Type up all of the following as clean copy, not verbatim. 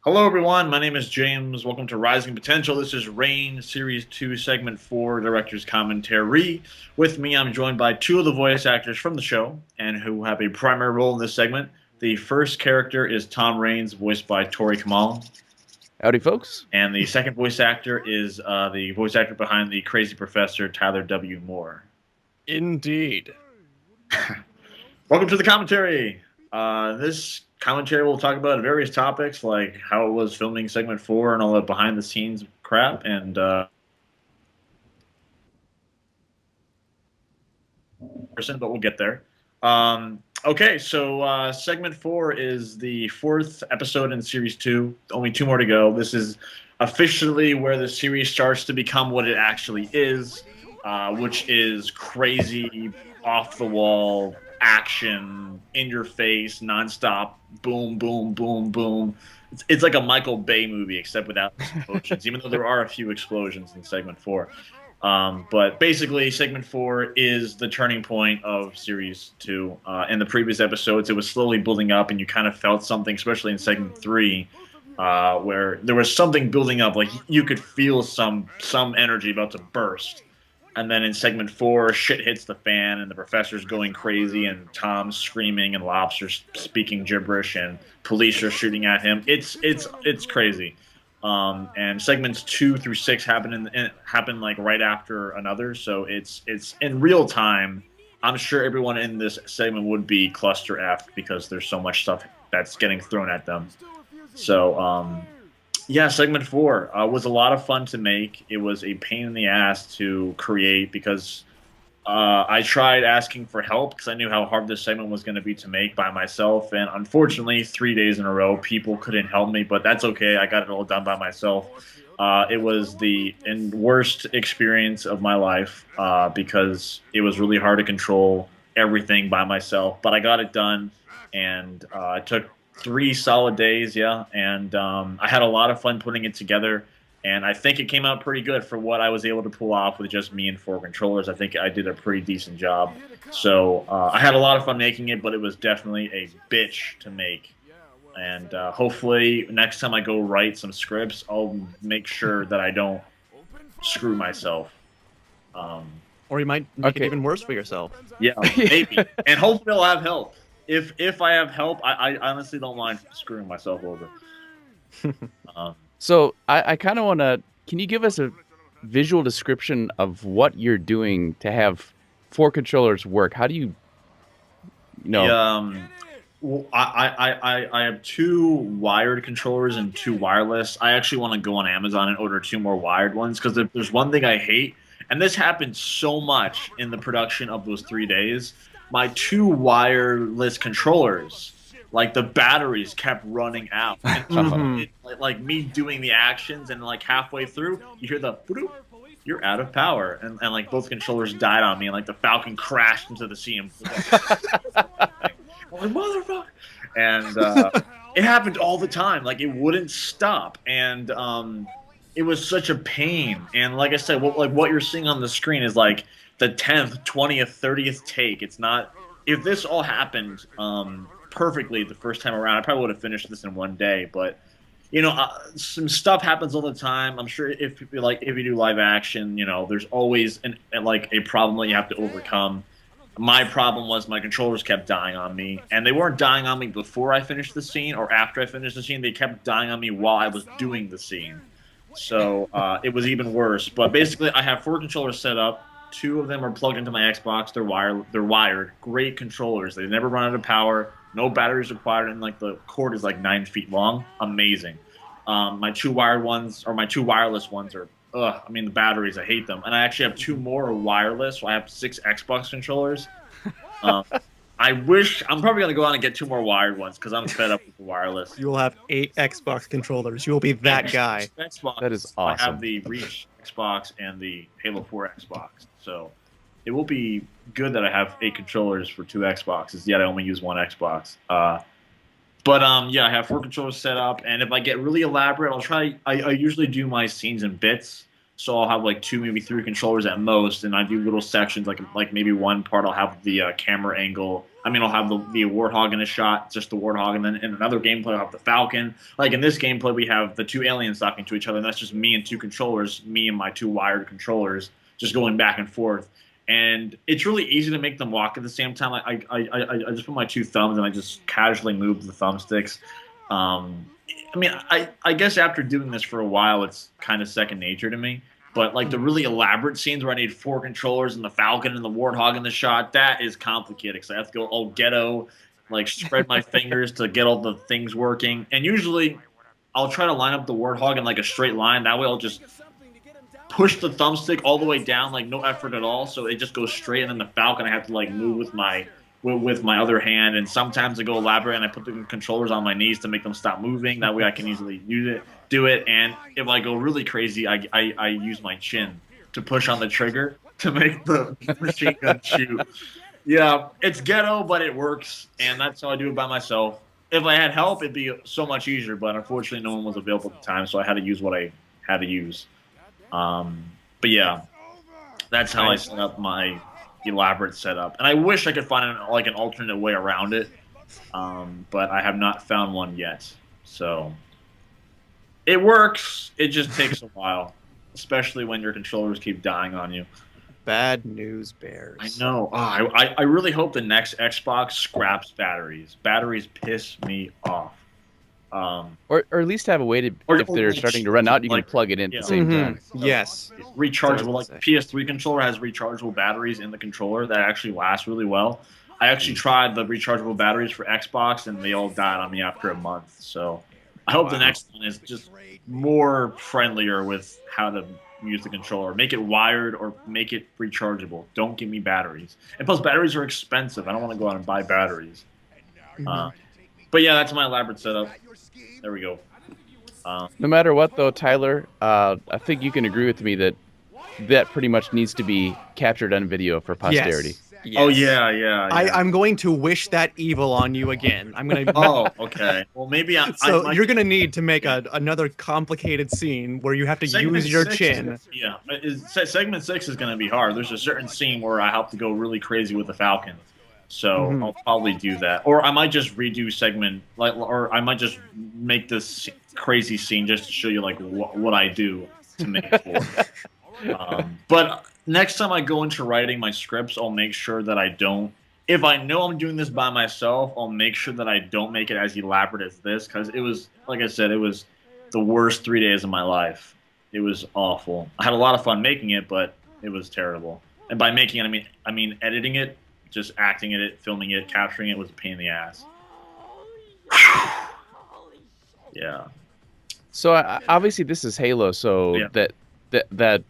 Hello, everyone. My name is James. Welcome to Rising Potential. This is Rain, Series 2, Segment 4, Director's Commentary. With me, I'm joined by two of the voice actors from the show and who have a primary role in this segment. The first character is Tom Raines, voiced by Tori Kamal. Howdy, folks. And the second voice actor is the voice actor behind the crazy professor, Tyler W. Moore. Indeed. Welcome to the commentary. This commentary will talk about various topics like how it was filming segment 4 and all that behind the scenes crap, and but we'll get there. Okay, so segment 4 is the 4th episode in series 2. Only 2 more to go. This is officially where the series starts to become what it actually is, which is crazy, off the wall action, in your face, nonstop, boom, boom, boom, boom. It's like a Michael Bay movie, except without explosions, even though there are a few explosions in segment 4. But basically, segment 4 is the turning point of series 2. In the previous episodes, it was slowly building up, and you kind of felt something, especially in segment 3, where there was something building up. Like, you could feel some energy about to burst. And then in segment 4, shit hits the fan, and the professor's going crazy, and Tom's screaming, and Lobster's speaking gibberish, and police are shooting at him. It's crazy. And segments 2 through 6 happen like right after another, so it's in real time. I'm sure everyone in this segment would be cluster F because there's so much stuff that's getting thrown at them. So yeah, segment 4 was a lot of fun to make. It was a pain in the ass to create because I tried asking for help because I knew how hard this segment was going to be to make by myself. And unfortunately, 3 days in a row, people couldn't help me, but that's okay. I got it all done by myself. It was the worst experience of my life because it was really hard to control everything by myself. But I got it done, and it took 3 solid days, yeah, and I had a lot of fun putting it together, and I think it came out pretty good for what I was able to pull off with just me and 4 controllers. I think I did a pretty decent job. So I had a lot of fun making it, but it was definitely a bitch to make. And hopefully next time I go write some scripts, I'll make sure that I don't screw myself. Or you might make it even worse for yourself. Yeah, maybe. And hopefully I'll have help. If I have help, I honestly don't mind screwing myself over. So I kind of want to. Can you give us a visual description of what you're doing to have 4 controllers work? How do you? Well, I have 2 wired controllers and 2 wireless. I actually want to go on Amazon and order 2 more wired ones because there's one thing I hate, and this happened so much in the production of those 3 days. My 2 wireless controllers, like the batteries kept running out. And like me doing the actions, and like halfway through, you hear the bloop, you're out of power, and like both controllers died on me, and like the Falcon crashed into the sea. And I'm like, motherfucker! And it happened all the time. Like it wouldn't stop, and it was such a pain. And like I said, what you're seeing on the screen is like the 10th, 20th, 30th take. It's not. If this all happened perfectly the first time around, I probably would have finished this in one day. But some stuff happens all the time. I'm sure if you do live action, there's always a problem that you have to overcome. My problem was my controllers kept dying on me, and they weren't dying on me before I finished the scene or after I finished the scene. They kept dying on me while I was doing the scene. So it was even worse. But basically, I have 4 controllers set up. 2 of them are plugged into my Xbox. They're wired. Great controllers. They never run out of power. No batteries required, and like the cord is like 9 feet long. Amazing. My 2 wired ones, or my 2 wireless ones, are the batteries. I hate them. And I actually have 2 more wireless. So I have 6 Xbox controllers. I'm probably gonna go on and get 2 more wired ones because I'm fed up with the wireless. You will have 8 Xbox controllers. You will be that guy. Xbox. That is awesome. I have the Reach Xbox and the Halo 4 Xbox, so it will be good that I have 8 controllers for 2 Xboxes. Yet I only use 1 Xbox. But yeah, I have 4 controllers set up, and if I get really elaborate, I'll try. I usually do my scenes in bits, so I'll have like 2, maybe 3 controllers at most, and I do little sections, like maybe one part I'll have the camera angle I mean, I'll have the Warthog in a shot, just the Warthog, and then in another gameplay, I'll have the Falcon. Like in this gameplay, we have the two aliens talking to each other, and that's just me and two controllers, me and my two wired controllers, just going back and forth. And it's really easy to make them walk at the same time. I just put my two thumbs and I just casually move the thumbsticks. I mean, I guess after doing this for a while, it's kind of second nature to me. But like the really elaborate scenes where I need 4 controllers and the Falcon and the Warthog in the shot, that is complicated because I have to go all ghetto, like spread my fingers to get all the things working. And usually I'll try to line up the Warthog in like a straight line. That way I'll just push the thumbstick all the way down, like no effort at all. So it just goes straight. And then the Falcon I have to like move with my other hand. And sometimes I go elaborate and I put the controllers on my knees to make them stop moving. That way I can easily do it. And if I go really crazy, I use my chin to push on the trigger to make the machine gun shoot. Yeah, it's ghetto, but it works, and that's how I do it by myself. If I had help, it'd be so much easier, but unfortunately no one was available at the time, so I had to use what I had to use. But yeah, that's how I set up my elaborate setup. And I wish I could find an alternate way around it, but I have not found one yet. So it works. It just takes a while, especially when your controllers keep dying on you. Bad news bears. I know. Oh, I really hope the next Xbox scraps batteries. Batteries piss me off. Or at least have a way to, if they're starting to run out, you can plug it in at the same time. Yes. Rechargeable. Like PS3 controller has rechargeable batteries in the controller that actually last really well. I actually tried the rechargeable batteries for Xbox, and they all died on me after a month. So I hope the next one is just more friendlier with how to use the controller. Make it wired or make it rechargeable. Don't give me batteries. And plus, batteries are expensive. I don't want to go out and buy batteries. But yeah, that's my elaborate setup. There we go. No matter what, though, Tyler, I think you can agree with me that pretty much needs to be captured on video for posterity. Yes. Yes. Oh yeah. I'm going to wish that evil on you again. I'm gonna. Oh, okay. Well, maybe you're gonna need to make another complicated scene where you have to use your chin. Segment 6 is gonna be hard. There's a certain scene where I have to go really crazy with the Falcon, so I'll probably do that. Or I might just redo segment, or I might just make this crazy scene just to show you like what I do to make it for. But next time I go into writing my scripts, I'll make sure that I don't. If I know I'm doing this by myself, I'll make sure that I don't make it as elaborate as this, because it was, like I said, it was the worst 3 days of my life. It was awful. I had a lot of fun making it, but it was terrible. And by making it, I mean editing it, just acting in it, filming it, capturing it was a pain in the ass. Yeah. So obviously this is Halo, so yeah. that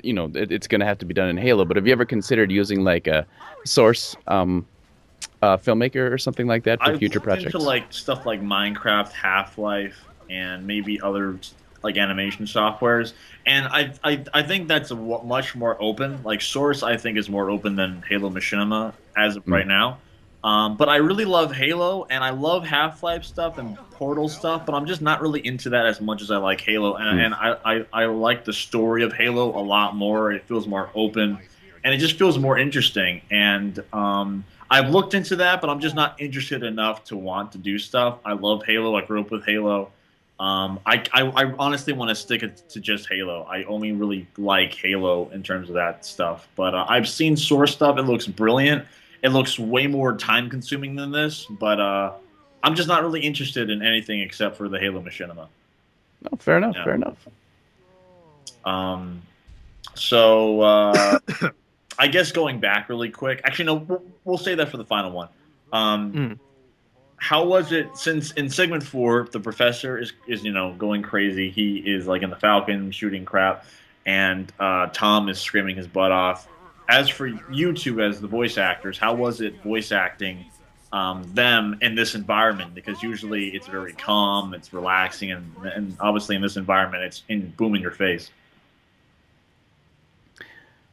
you know, it's going to have to be done in Halo, but have you ever considered using like a source filmmaker or something like that for future projects? Into like stuff like Minecraft, Half-Life, and maybe other like animation softwares. And I think that's much more open. Like Source, I think is more open than Halo Machinima as of right now. But I really love Halo, and I love Half-Life stuff and Portal stuff, but I'm just not really into that as much as I like Halo. And I like the story of Halo a lot more. It feels more open, and it just feels more interesting. And I've looked into that, but I'm just not interested enough to want to do stuff. I love Halo. I grew up with Halo. I honestly want to stick it to just Halo. I only really like Halo in terms of that stuff. But I've seen Source stuff. It looks brilliant. It looks way more time-consuming than this, but I'm just not really interested in anything except for the Halo Machinima. No, fair enough. Yeah. Fair enough. So I guess going back really quick. Actually, no, we'll say that for the final one. How was it since in segment 4 the professor is going crazy? He is like in the Falcon shooting crap, and Tom is screaming his butt off. As for you two as the voice actors, how was it voice acting them in this environment? Because usually it's very calm, it's relaxing, and obviously in this environment it's boom in your face.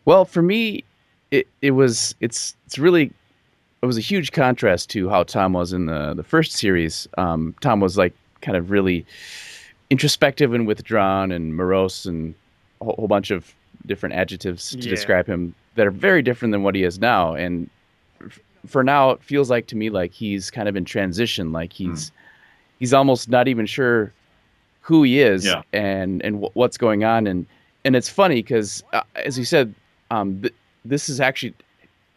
Well, for me, it was a huge contrast to how Tom was in the first series. Tom was like kind of really introspective and withdrawn and morose and a whole bunch of different adjectives to describe him that are very different than what he is now. And for now, it feels like to me like he's kind of in transition. Like he's almost not even sure who he is and what's going on. And it's funny because, as you said, this is actually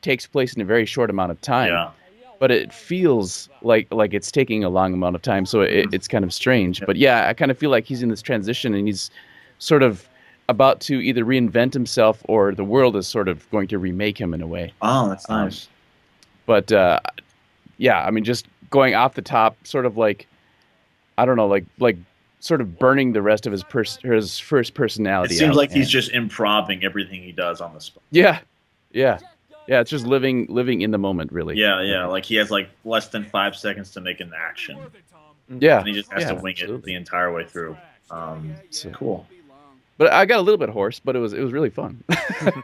takes place in a very short amount of time. Yeah. But it feels like it's taking a long amount of time, so it's kind of strange. But yeah, I kind of feel like he's in this transition, and he's sort of about to either reinvent himself, or the world is sort of going to remake him in a way. Oh, that's nice. But yeah, I mean, just going off the top, sort of like, I don't know, like sort of burning the rest of his first personality. It seems out, like he's just improving everything he does on the spot. Yeah. It's just living in the moment, really. Yeah. Like he has like less than 5 seconds to make an action. Yeah, and he just has to wing it the entire way through. Cool. But I got a little bit hoarse, but it was really fun. How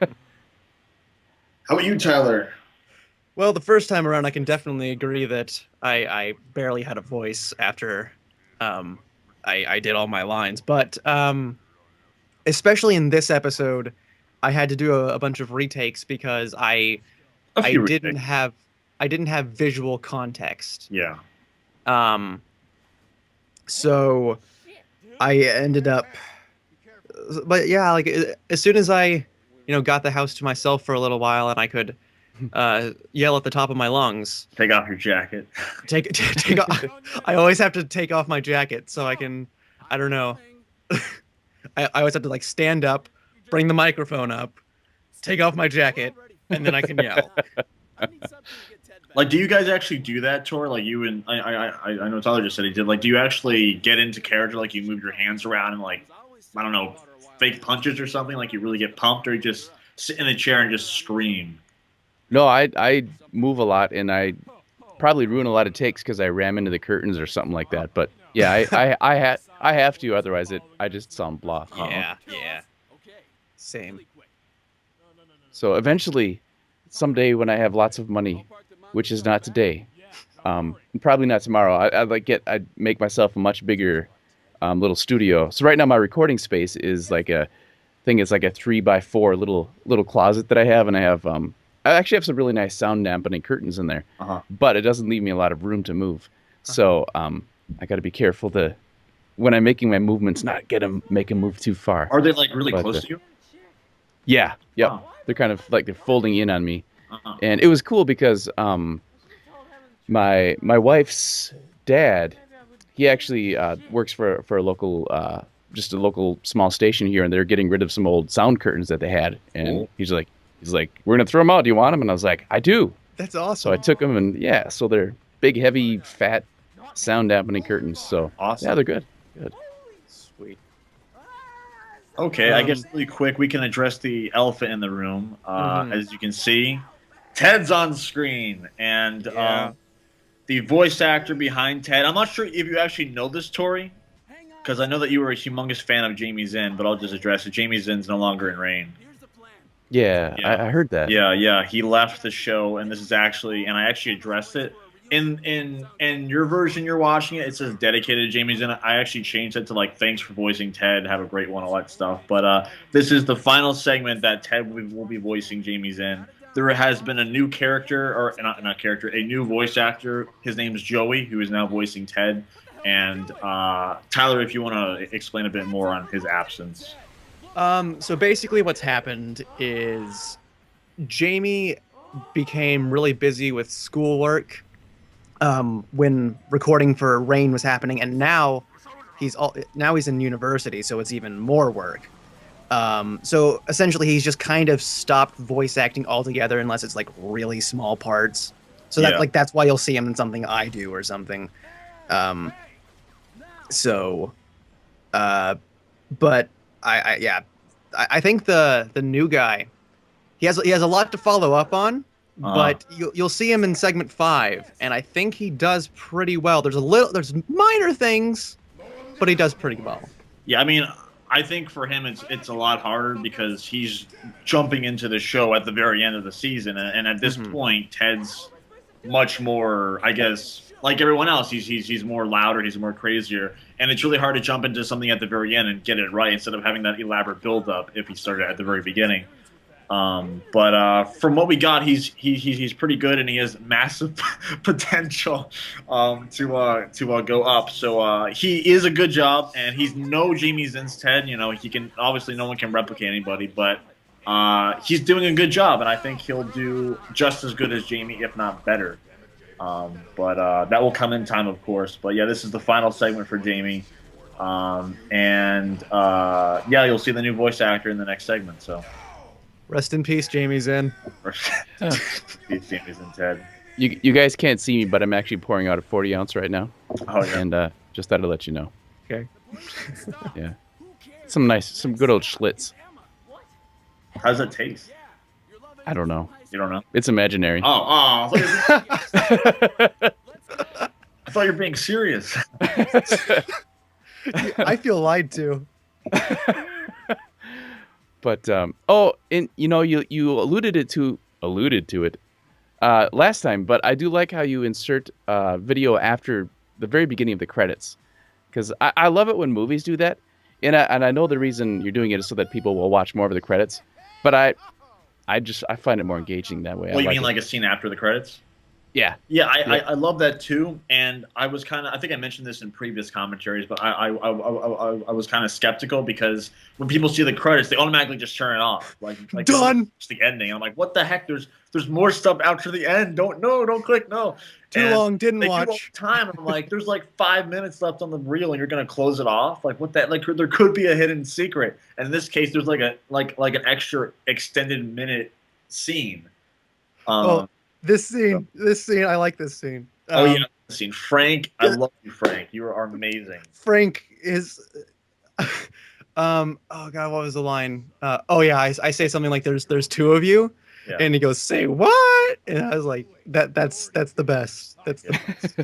about you, Tyler? Well, the first time around, I can definitely agree that I barely had a voice after I did all my lines. But especially in this episode, I had to do a bunch of retakes because I didn't have visual context. Yeah. So I ended up, but yeah, like as soon as I, got the house to myself for a little while and I could yell at the top of my lungs. Take off your jacket. Take off. I always have to take off my jacket so I can, I don't know. I always have to like stand up, bring the microphone up, take off my jacket, and then I can yell. Like, do you guys actually do that, Tor? Like, you and I know Tyler just said he did. Like, do you actually get into character? Like, you move your hands around and like, I don't know, fake punches or something? Like, you really get pumped, or you just sit in a chair and just scream? No, I move a lot, and I probably ruin a lot of takes because I ram into the curtains or something like that. But yeah, I have to, otherwise I just sound blah. Yeah. Same. So eventually, someday when I have lots of money, which is not today, probably not tomorrow, I'd make myself a much bigger little studio. So right now my recording space is like a 3x4 little closet that I have, and I actually have some really nice sound dampening curtains in there, but it doesn't leave me a lot of room to move. So I got to be careful when I'm making my movements, not make them move too far. Are they like really close to you? Yeah. Yep. Oh. They're kind of like they're folding in on me, and it was cool because my wife's dad, he actually works for a local just a local small station here, and they're getting rid of some old sound curtains that they had, and he's like, we're gonna throw them out. Do you want them? And I was like, I do. That's awesome. So I took them, and so they're big, heavy, fat, sound dampening curtains. So awesome. Yeah, they're good. Good. Sweet. Okay, I guess really quick we can address the elephant in the room. As you can see, Ted's on screen, and the voice actor behind Ted. I'm not sure if you actually know this, Tori, because I know that you were a humongous fan of Jamie Zinn, but I'll just address it. Jamie Zinn's no longer in Reign. Yeah. I heard that. Yeah. He left the show, and this is actually, and I actually addressed it. In your version you're watching it says dedicated to Jamie Zinn. I actually changed it to like, thanks for voicing Ted, have a great one, all that stuff. But this is the final segment that Ted will be voicing Jamie Zinn. There has been a new character, or not character, a new voice actor. His name is Joey, who is now voicing Ted. And Tyler, if you want to explain a bit more on his absence. So basically what's happened is Jamie became really busy with schoolwork when recording for Reign was happening, and now he's in university, so it's even more work. So essentially he's just kind of stopped voice acting altogether unless it's like really small parts. So that's why you'll see him in something I do or something. But I think the new guy, he has a lot to follow up on. But you'll see him in segment 5, and I think he does pretty well. There's minor things, but he does pretty well. Yeah, I mean, I think for him it's a lot harder because he's jumping into the show at the very end of the season, and at this point, Ted's much more, I guess, like everyone else. He's more louder, he's more crazier, and it's really hard to jump into something at the very end and get it right instead of having that elaborate build-up if he started at the very beginning. But from what we got, he's pretty good, and he has massive potential to go up. So he is a good job, and he's no Jamie Zinstead. You know, he can obviously no one can replicate anybody, but he's doing a good job, and I think he'll do just as good as Jamie, if not better. But that will come in time, of course. But yeah, this is the final segment for Jamie. Yeah, you'll see the new voice actor in the next segment. So Rest in peace, Jamie's in. Jamie's in Ted. You guys can't see me, but I'm actually pouring out a 40 ounce right now. Oh yeah. And just thought to let you know. Okay. Yeah. Some good old Schlitz. How does it taste? I don't know. You don't know? It's imaginary. I thought you were being serious. I feel lied to. But and you know, you alluded to it last time, but I do like how you insert video after the very beginning of the credits, because I love it when movies do that, and I know the reason you're doing it is so that people will watch more of the credits, but I find it more engaging that way. Well, you mean like a scene after the credits? Yeah. Yeah, I love that too, and I think I mentioned this in previous commentaries, but I was kind of skeptical because when people see the credits, they automatically just turn it off, like Done. It's the ending. I'm like, what the heck? There's more stuff after the end. Don't click no. Too long. Didn't they do all watch. the time, and I'm like, there's like 5 minutes left on the reel, and you're gonna close it off? Like what that? Like there could be a hidden secret, and in this case, there's like an extra extended minute scene. This scene, I like this scene. Oh yeah, this scene. Frank, I love you, Frank. You are amazing. Frank is, oh god, what was the line? I say something like, "There's two of you," Yeah. and he goes, "Say what?" And I was like, "That's the best. That's the best."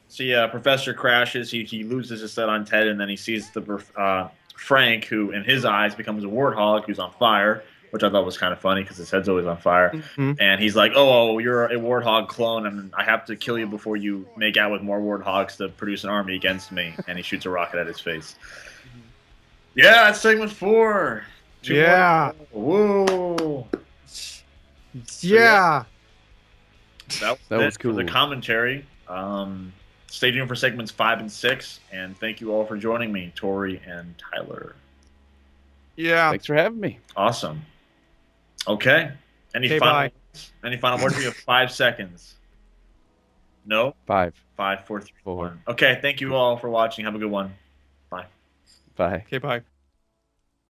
So yeah, Professor crashes. He loses his set on Ted, and then he sees the Frank, who in his eyes becomes a warthog who's on fire. Which I thought was kind of funny because his head's always on fire. Mm-hmm. And he's like, oh, you're a warthog clone, and I have to kill you before you make out with more warthogs to produce an army against me. And he shoots a rocket at his face. Yeah, that's segment 4. Yeah. Whoa. Yeah. That was cool. For the commentary. Stay tuned for segments 5 and 6. And thank you all for joining me, Tori and Tyler. Yeah. Thanks for having me. Awesome. Okay. Any final words? We have 5 seconds. No? 5. 5, 4, 3, 2, 1. Okay. Thank you all for watching. Have a good one. Bye. Bye. Okay, bye.